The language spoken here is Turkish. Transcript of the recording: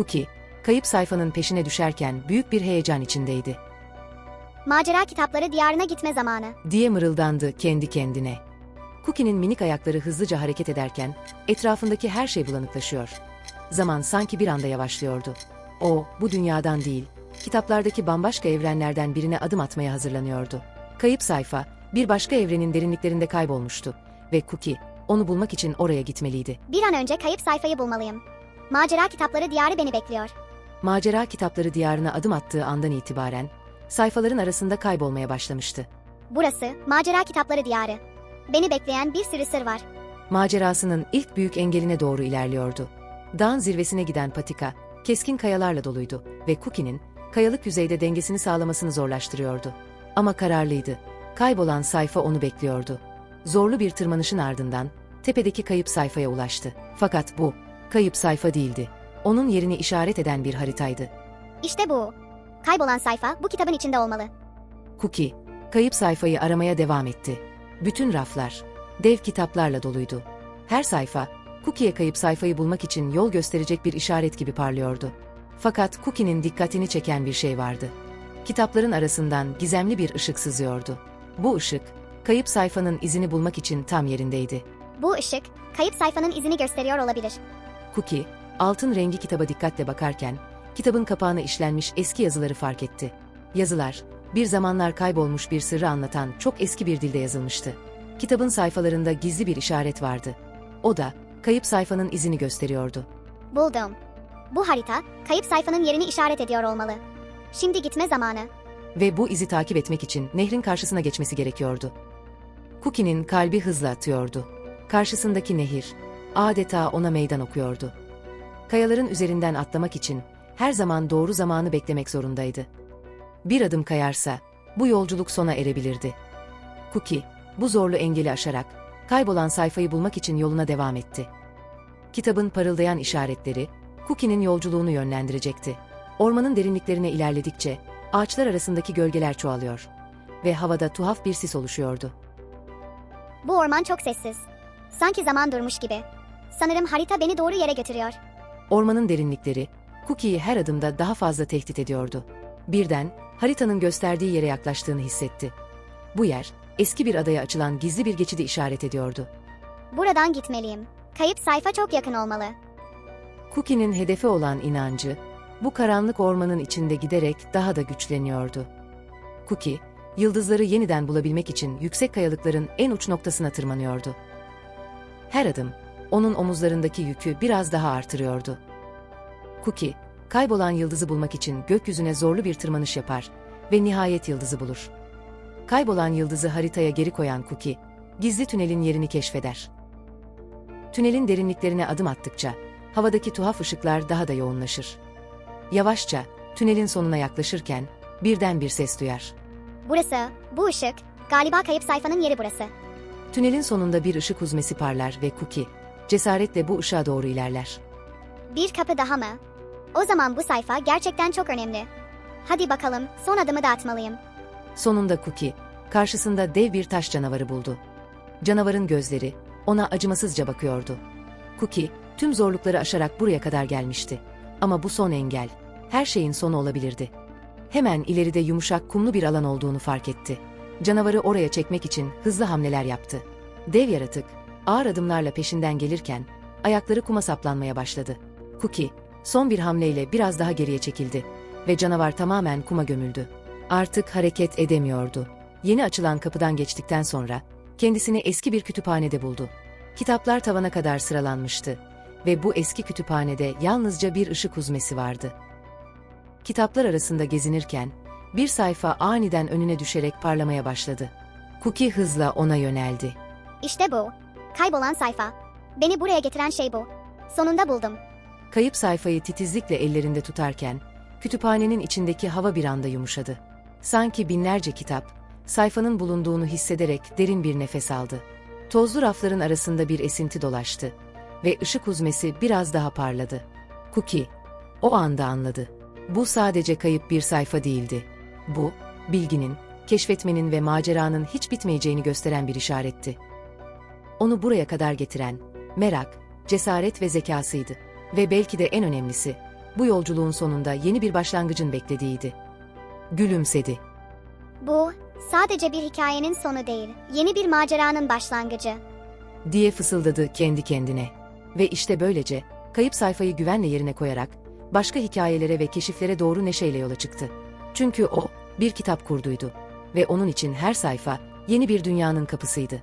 Cookie, kayıp sayfanın peşine düşerken büyük bir heyecan içindeydi. Macera kitapları diyarına gitme zamanı. Diye mırıldandı kendi kendine. Cookie'nin minik ayakları hızlıca hareket ederken etrafındaki her şey bulanıklaşıyor. Zaman sanki bir anda yavaşlıyordu. O, bu dünyadan değil, kitaplardaki bambaşka evrenlerden birine adım atmaya hazırlanıyordu. Kayıp sayfa, bir başka evrenin derinliklerinde kaybolmuştu ve Cookie, onu bulmak için oraya gitmeliydi. Bir an önce kayıp sayfayı bulmalıyım. Macera kitapları diyarı beni bekliyor. Macera kitapları diyarına adım attığı andan itibaren, sayfaların arasında kaybolmaya başlamıştı. Burası, macera kitapları diyarı. Beni bekleyen bir sürü sır var. Macerasının ilk büyük engeline doğru ilerliyordu. Dağın zirvesine giden patika, keskin kayalarla doluydu ve Cookie'nin, kayalık yüzeyde dengesini sağlamasını zorlaştırıyordu. Ama kararlıydı. Kaybolan sayfa onu bekliyordu. Zorlu bir tırmanışın ardından, tepedeki kayıp sayfaya ulaştı. Fakat bu, kayıp sayfa değildi. Onun yerini işaret eden bir haritaydı. İşte bu. Kaybolan sayfa bu kitabın içinde olmalı. Cookie, kayıp sayfayı aramaya devam etti. Bütün raflar, dev kitaplarla doluydu. Her sayfa, Cookie'ye kayıp sayfayı bulmak için yol gösterecek bir işaret gibi parlıyordu. Fakat Cookie'nin dikkatini çeken bir şey vardı. Kitapların arasından gizemli bir ışık sızıyordu. Bu ışık, kayıp sayfanın izini bulmak için tam yerindeydi. Bu ışık, kayıp sayfanın izini gösteriyor olabilir. Cookie, altın rengi kitaba dikkatle bakarken, kitabın kapağına işlenmiş eski yazıları fark etti. Yazılar, bir zamanlar kaybolmuş bir sırrı anlatan çok eski bir dilde yazılmıştı. Kitabın sayfalarında gizli bir işaret vardı. O da, kayıp sayfanın izini gösteriyordu. Buldum. Bu harita, kayıp sayfanın yerini işaret ediyor olmalı. Şimdi gitme zamanı. Ve bu izi takip etmek için nehrin karşısına geçmesi gerekiyordu. Cookie'nin kalbi hızla atıyordu. Karşısındaki nehir, adeta ona meydan okuyordu. Kayaların üzerinden atlamak için her zaman doğru zamanı beklemek zorundaydı. Bir adım kayarsa, bu yolculuk sona erebilirdi. Cookie, bu zorlu engeli aşarak, kaybolan sayfayı bulmak için yoluna devam etti. Kitabın parıldayan işaretleri, Cookie'nin yolculuğunu yönlendirecekti. Ormanın derinliklerine ilerledikçe, ağaçlar arasındaki gölgeler çoğalıyor ve havada tuhaf bir sis oluşuyordu. Bu orman çok sessiz. Sanki zaman durmuş gibi. Sanırım harita beni doğru yere götürüyor. Ormanın derinlikleri, Cookie'yi her adımda daha fazla tehdit ediyordu. Birden, haritanın gösterdiği yere yaklaştığını hissetti. Bu yer, eski bir adaya açılan gizli bir geçidi işaret ediyordu. Buradan gitmeliyim. Kayıp sayfa çok yakın olmalı. Cookie'nin hedefi olan inancı, bu karanlık ormanın içinde giderek daha da güçleniyordu. Cookie, yıldızları yeniden bulabilmek için yüksek kayalıkların en uç noktasına tırmanıyordu. Her adım, onun omuzlarındaki yükü biraz daha artırıyordu. Cookie, kaybolan yıldızı bulmak için gökyüzüne zorlu bir tırmanış yapar ve nihayet yıldızı bulur. Kaybolan yıldızı haritaya geri koyan Cookie, gizli tünelin yerini keşfeder. Tünelin derinliklerine adım attıkça, havadaki tuhaf ışıklar daha da yoğunlaşır. Yavaşça, tünelin sonuna yaklaşırken, birden bir ses duyar. Burası, bu ışık, galiba kayıp sayfanın yeri burası. Tünelin sonunda bir ışık huzmesi parlar ve Cookie, cesaretle bu ışığa doğru ilerler. Bir kapı daha mı? O zaman bu sayfa gerçekten çok önemli. Hadi bakalım, son adımı da atmalıyım. Sonunda Cookie, karşısında dev bir taş canavarı buldu. Canavarın gözleri, ona acımasızca bakıyordu. Cookie, tüm zorlukları aşarak buraya kadar gelmişti. Ama bu son engel, her şeyin sonu olabilirdi. Hemen ileride yumuşak kumlu bir alan olduğunu fark etti. Canavarı oraya çekmek için hızlı hamleler yaptı. Dev yaratık, ağır adımlarla peşinden gelirken, ayakları kuma saplanmaya başladı. Cookie, son bir hamleyle biraz daha geriye çekildi ve canavar tamamen kuma gömüldü. Artık hareket edemiyordu. Yeni açılan kapıdan geçtikten sonra, kendisini eski bir kütüphanede buldu. Kitaplar tavana kadar sıralanmıştı ve bu eski kütüphanede yalnızca bir ışık huzmesi vardı. Kitaplar arasında gezinirken, bir sayfa aniden önüne düşerek parlamaya başladı. Cookie hızla ona yöneldi. İşte bu. Kaybolan sayfa. Beni buraya getiren şey bu. Sonunda buldum. Kayıp sayfayı titizlikle ellerinde tutarken, kütüphanenin içindeki hava bir anda yumuşadı. Sanki binlerce kitap, sayfanın bulunduğunu hissederek derin bir nefes aldı. Tozlu rafların arasında bir esinti dolaştı ve ışık huzmesi biraz daha parladı. Cookie, o anda anladı. Bu sadece kayıp bir sayfa değildi. Bu, bilginin, keşfetmenin ve maceranın hiç bitmeyeceğini gösteren bir işaretti. Onu buraya kadar getiren, merak, cesaret ve zekasıydı. Ve belki de en önemlisi, bu yolculuğun sonunda yeni bir başlangıcın beklediğiydi. Gülümsedi. Bu, sadece bir hikayenin sonu değil, yeni bir maceranın başlangıcı. Diye fısıldadı kendi kendine. Ve işte böylece, kayıp sayfayı güvenle yerine koyarak, başka hikayelere ve keşiflere doğru neşeyle yola çıktı. Çünkü o, bir kitap kurduydu. Ve onun için her sayfa, yeni bir dünyanın kapısıydı.